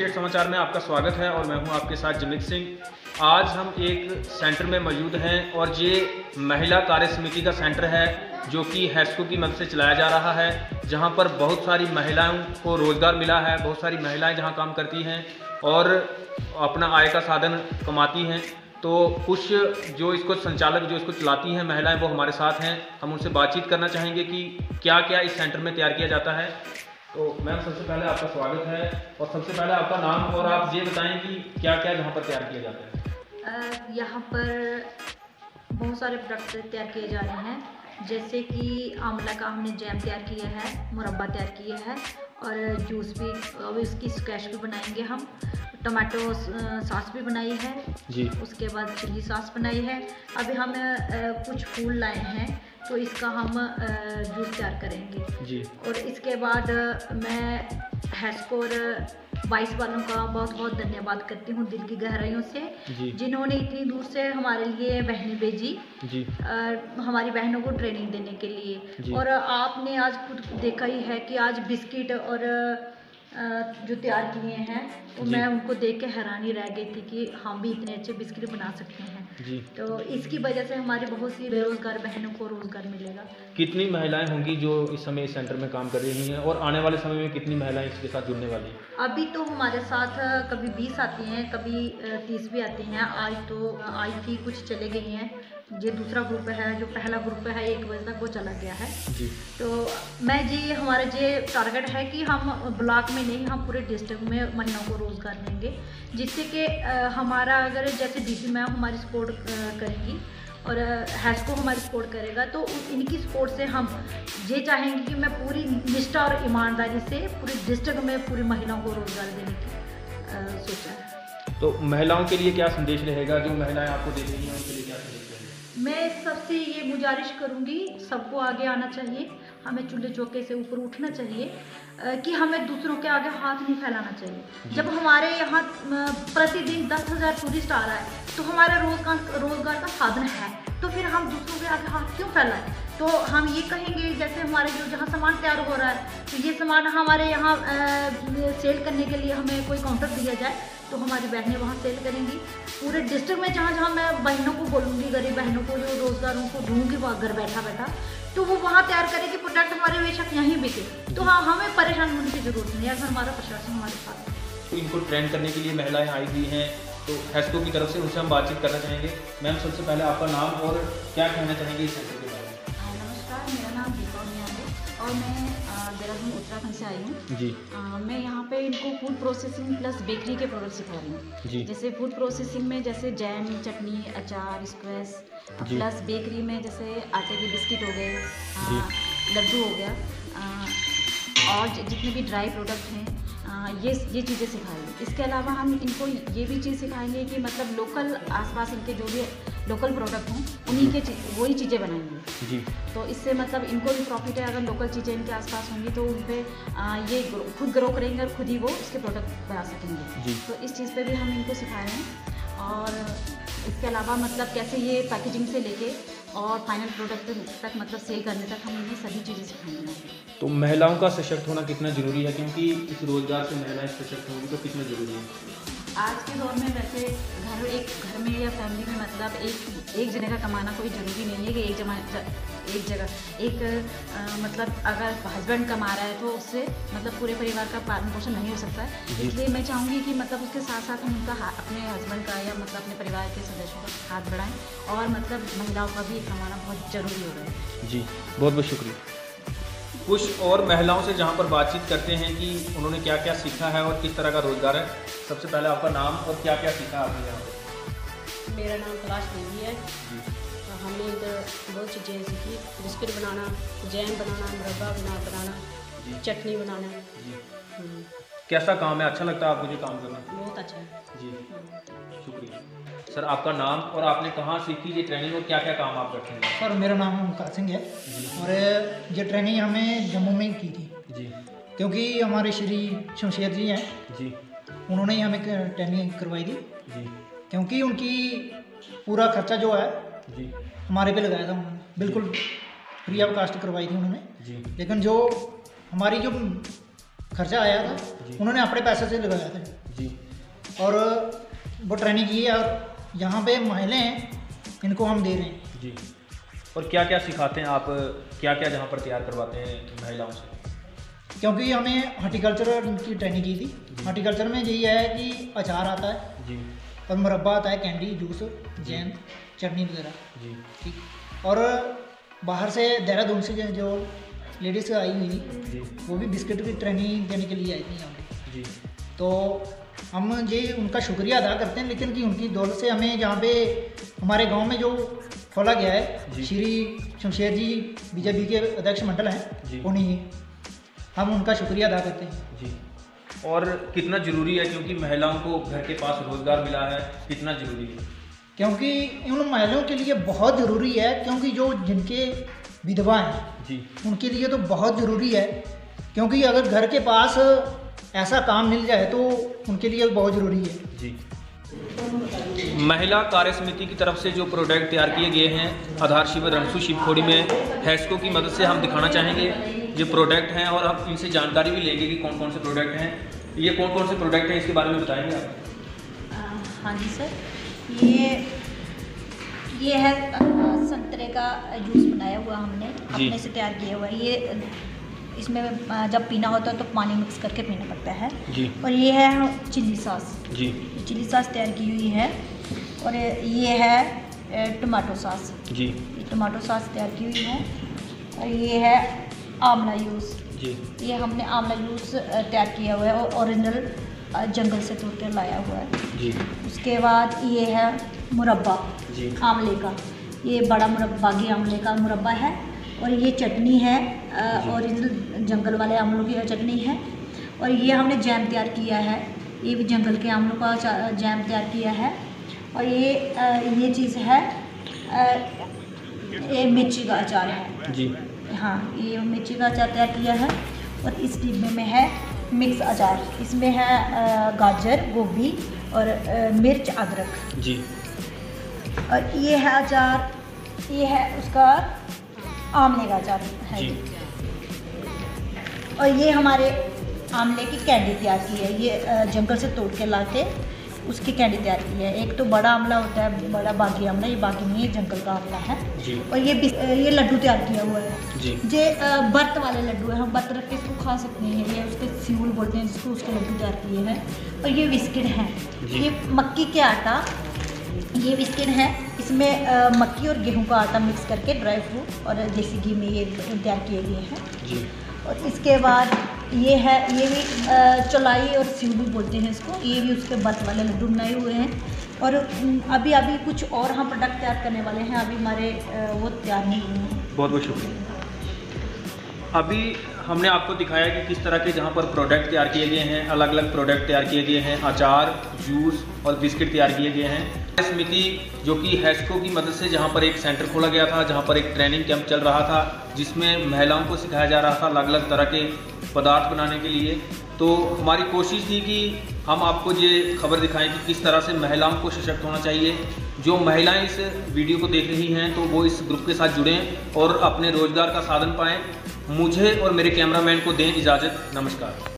State समाचार में आपका स्वागत है और मैं हूं आपके साथ जमीत सिंह। आज हम एक सेंटर में मौजूद हैं और ये महिला कार्य समिति का सेंटर है जो कि हैस्को की मदद से चलाया जा रहा है, जहां पर बहुत सारी महिलाओं को रोज़गार मिला है। बहुत सारी महिलाएं जहां काम करती हैं और अपना आय का साधन कमाती हैं। तो कुछ जो इसको संचालक जो इसको चलाती हैं महिलाएं, वो हमारे साथ हैं। हम उनसे बातचीत करना चाहेंगे कि क्या क्या इस सेंटर में तैयार किया जाता है। तो मैम, सबसे पहले आपका स्वागत है और सबसे पहले आपका नाम और आप ये बताएं कि क्या क्या यहाँ पर तैयार किया जाता है। यहाँ पर बहुत सारे प्रोडक्ट तैयार किए जा रहे हैं, जैसे कि आंवला का हमने जैम तैयार किया है, मुरब्बा तैयार किया है और जूस भी, अब इसकी स्क्वैश भी बनाएंगे हम। टमाटो सॉस भी बनाई है जी। उसके बाद चिली सॉस बनाई है। अभी हम कुछ फूल लाए हैं तो इसका हम जूस तैयार करेंगे जी। और इसके बाद मैं हैस्को और वाइस वालों का बहुत बहुत धन्यवाद करती हूँ दिल की गहराइयों से, जिन्होंने इतनी दूर से हमारे लिए बहनें भेजी जी। हमारी बहनों को ट्रेनिंग देने के लिए। और आपने आज खुद देखा ही है कि आज बिस्किट और जो तैयार किए हैं तो मैं उनको देख के हैरानी रह गई थी कि हम भी इतने अच्छे बिस्किट बना सकते हैं जी। तो इसकी वजह से हमारी बहुत सी बेरोजगार बहनों को रोजगार मिलेगा। कितनी महिलाएं होंगी जो इस समय इस सेंटर में काम कर रही हैं और आने वाले समय में कितनी महिलाएं इसके साथ जुड़ने वाली हैं? अभी तो हमारे साथ कभी 20 आती हैं, कभी 30 भी आती हैं। आज तो आई थी, कुछ चले गई हैं। ये दूसरा ग्रुप है, जो पहला ग्रुप है 1 बजे तक वो चला गया है जी। तो मैं जी हमारा ये टारगेट है कि हम ब्लॉक में नहीं, हम पूरे डिस्ट्रिक्ट में महिलाओं को रोज़गार देंगे, जिससे कि हमारा अगर जैसे डीसी मैम हमारी सपोर्ट करेंगी और हैस्को हमारी सपोर्ट करेगा, तो इनकी सपोर्ट से हम ये चाहेंगे कि मैं पूरी निष्ठा और ईमानदारी से पूरे डिस्ट्रिक्ट में पूरी महिलाओं को रोज़गार देने की सोचा है। तो महिलाओं के लिए क्या संदेश रहेगा, जो महिलाएं आपको दे रही हैं उनके लिए क्या संदेश रहेगा? मैं सबसे ये गुजारिश करूँगी, सबको आगे आना चाहिए, हमें चूल्हे चौके से ऊपर उठना चाहिए कि हमें दूसरों के आगे हाथ नहीं फैलाना चाहिए। जब हमारे यहाँ प्रतिदिन 10,000 टूरिस्ट आ रहा है तो हमारे रोजगार का साधन है, तो फिर हम दूसरों के आगे हाथ क्यों फैलाएं? तो हम ये कहेंगे, जैसे हमारे जो जहाँ सामान तैयार हो रहा है तो ये सामान हमारे यहाँ सेल करने के लिए हमें कोई काउंटर दिया जाए तो हमारी बहनें वहाँ सेल करेंगी। पूरे डिस्ट्रिक्ट में जहाँ जहाँ मैं बहनों को बोलूँगी, गरीब बहनों को जो रोज़गारों को दूँगी वहाँ घर बैठा तो वो वहाँ तैयार करेगी प्रोडक्ट, हमारे बेशक यहीं बिके। तो हाँ, हमें परेशान होने की ज़रूरत नहीं है अगर हमारा प्रशासन हमारे साथ है। तो इनको ट्रेन करने के लिए महिलाएं आई हुई हैं, तो हैस्को की तरफ से उनसे हम बातचीत करना चाहेंगे। मैम, सबसे पहले आपका नाम और क्या कहना चाहेंगे इस सेंटर के बारे में? नमस्कार, मेरा नाम दीपा मियाँ और मैं देहरादून उत्तराखंड से आई हूँ जी। मैं यहाँ पे इनको फूड प्रोसेसिंग प्लस बेकरी के प्रोडक्ट सिखा रही हूँ। जैसे फूड प्रोसेसिंग में जैसे जैम, चटनी, अचार, स्क्वैश, प्लस बेकरी में जैसे आटे के बिस्किट हो गए, लड्डू हो गया, और जितने भी ड्राई प्रोडक्ट हैं ये चीज़ें सिखाएंगे। इसके अलावा हम इनको ये भी चीज़ सिखाएंगे कि मतलब लोकल आसपास इनके जो भी लोकल प्रोडक्ट हों उन्हीं के वही चीज़ें बनाएंगे जी। तो इससे मतलब इनको भी प्रॉफिट है, अगर लोकल चीज़ें इनके आसपास होंगी तो उन पर ये खुद ग्रो करेंगे और खुद ही वो उसके प्रोडक्ट बना सकेंगे जी। तो इस चीज़ पे भी हम इनको सिखा रहे हैं। और इसके अलावा मतलब कैसे ये पैकेजिंग से लेके और फाइनल प्रोडक्ट तक मतलब सेल करने तक हम इन्हें सभी चीज़ें सिखाएंगे। तो महिलाओं का सशक्त होना कितना ज़रूरी है, क्योंकि इस रोज़गार से महिलाएं सशक्त होंगी तो कितना ज़रूरी है? आज के दौर में वैसे एक घर में या फैमिली में मतलब एक जगह का कमाना कोई ज़रूरी नहीं है कि एक जगह मतलब अगर हस्बैंड कमा रहा है तो उससे मतलब पूरे परिवार का पालन पोषण नहीं हो सकता है। इसलिए मैं चाहूँगी कि मतलब उसके साथ साथ हम उनका अपने हस्बैंड का या मतलब अपने परिवार के सदस्यों का हाथ बढ़ाएं और मतलब महिलाओं का भी कमाना बहुत ज़रूरी हो रहा है जी। बहुत बहुत शुक्रिया। कुछ और महिलाओं से जहां पर बातचीत करते हैं कि उन्होंने क्या क्या सीखा है और किस तरह का रोज़गार है। सबसे पहले आपका नाम और क्या क्या सीखा आपने यहाँ पर? मेरा नाम तलाश देवी है। हमने इधर बहुत चीज़ें सीखी, बिस्किट बनाना, जैम बनाना, मुरब्बा बनाना, चटनी बनाना। कैसा काम है, अच्छा लगता है आपको ये काम करना? बहुत अच्छा है जी। शुक्रिया सर। आपका नाम और आपने कहाँ सीखी ये ट्रेनिंग और क्या क्या काम आप करते हैं? सर, मेरा नाम ओमकार सिंह है और ये ट्रेनिंग हमें जम्मू में की थी जी, क्योंकि हमारे श्री शमशेर जी हैं जी, उन्होंने ही हमें ट्रेनिंग करवाई थी जी, क्योंकि उनकी पूरा खर्चा जो है जी हमारे पे लगाया था उन्होंने, बिल्कुल फ्री ऑफ कास्ट करवाई थी उन्होंने जी। लेकिन जो हमारी जो खर्चा आया था उन्होंने अपने पैसे से लगाया था जी। और वो ट्रेनिंग की है और यहाँ पे महिलाएं हैं इनको हम दे रहे हैं। जी। और क्या क्या सिखाते हैं आप, क्या क्या जहाँ पर तैयार करवाते हैं महिलाओं से? क्योंकि हमें हॉर्टिकल्चर की ट्रेनिंग की थी। हॉर्टिकल्चर में यही है कि अचार आता है जी, और मुरब्बा आता है, कैंडी, जूस, जैम, चटनी वगैरह। जी, ठीक। और बाहर से देहरादून से जो लेडीज़ आई हुई थी जी, वो भी बिस्किट की ट्रेनिंग देने के लिए आई थी यहाँ पे। जी। तो हम ये उनका शुक्रिया अदा करते हैं, लेकिन कि उनकी दौलत से हमें यहाँ पे हमारे गांव में जो खोला गया है, श्री शमशेर जी बीजेपी के अध्यक्ष मंडल जी। हैं, उन्हीं हम उनका शुक्रिया अदा करते हैं। जी। और कितना ज़रूरी है, क्योंकि महिलाओं को घर के पास रोज़गार मिला है, कितना ज़रूरी है? क्योंकि उन महिलाओं के लिए बहुत ज़रूरी है, क्योंकि जो जिनके विधवा हैं जी, उनके लिए तो बहुत ज़रूरी है, क्योंकि अगर घर के पास ऐसा काम मिल जाए तो उनके लिए बहुत ज़रूरी है। जी। महिला कार्य समिति की तरफ से जो प्रोडक्ट तैयार किए गए हैं आधार शिविर रणसू शिवखोड़ी में हैस्को की मदद से हम दिखाना चाहेंगे ये प्रोडक्ट हैं, और हम इनसे जानकारी भी लेंगे कि कौन कौन से प्रोडक्ट हैं, ये कौन कौन से प्रोडक्ट हैं, इसके बारे में बताएंगे आप? हाँ जी सर, ये है संतरे का जूस बनाया हुआ हमने अपने से तैयार किया हुआ है। ये इसमें जब पीना होता है तो पानी मिक्स करके पीना पड़ता है जी। और ये है चिली सॉस जी, चिली सॉस तैयार की हुई है। और ये है टमाटो सॉस जी, ये टमाटो सॉस तैयार की हुई है। और ये है आंवला जूस जी, ये हमने आंवला जूस तैयार किया हुआ है और ओरिजिनल जंगल से तोड़ कर लाया हुआ है जी। उसके बाद ये है मुरब्बा जी, आंवले का, ये बड़ा मुरब्बा बागी आंवले का मुरब्बा है। और ये चटनी है ओरिजिनल जंगल वाले आंवलों की चटनी है। और ये हमने जैम तैयार किया है, ये भी जंगल के आंवलों का जैम तैयार किया है। और ये चीज़ है ये मिर्ची का अचार है जी। हाँ, ये मिर्ची का अचार तैयार किया है। और इस डिब्बे में है मिक्स अचार, इसमें है गाजर, गोभी और मिर्च, अदरक जी। और ये है अचार, ये है उसका आंवले का अचार है जी। और ये हमारे आंवले की कैंडी तैयार की है, ये जंगल से तोड़ के ला के उसकी कैंडी तैयार की है। एक तो बड़ा आंवला होता है, बड़ा बागी आंवला, ये बागी नहीं है, जंगल का आंवला है जी। और ये लड्डू तैयार किया हुआ है जी। ये बर्त वाले लड्डू है, हम बर्त रख के इसको खा सकते हैं। ये उसके स्यूल बोलते हैं जिसको, उसके लड्डू तैयार किए हैं। और ये बिस्किट हैं, ये मक्की के आटा, ये बिस्किट है, इसमें मक्की और गेहूं का आटा मिक्स करके ड्राई फ्रूट और देसी घी में ये तैयार किए गए हैं जी। और इसके बाद ये है, ये भी चौलाई और सिवड़ू बोलते हैं इसको, ये भी उसके बर्त वाले लड्डू बनाए हुए हैं। और अभी कुछ और हम प्रोडक्ट तैयार करने वाले हैं, अभी हमारे वो तैयार नहीं हुए हैं। बहुत बहुत शुक्रिया। अभी हमने आपको दिखाया कि किस तरह के जहाँ पर प्रोडक्ट तैयार किए गए हैं, अलग अलग प्रोडक्ट तैयार किए गए हैं, अचार, जूस और बिस्किट तैयार किए गए हैं। समिति जो कि हैस्को की मदद से जहाँ पर एक सेंटर खोला गया था, जहाँ पर एक ट्रेनिंग कैंप चल रहा था, जिसमें महिलाओं को सिखाया जा रहा था अलग अलग तरह के पदार्थ बनाने के लिए। तो हमारी कोशिश थी कि हम आपको ये खबर दिखाएं कि किस तरह से महिलाओं को सशक्त होना चाहिए। जो महिलाएं इस वीडियो को देख रही हैं तो वो इस ग्रुप के साथ जुड़ें और अपने रोजगार का साधन पाएं। मुझे और मेरे कैमरामैन को दें इजाज़त। नमस्कार।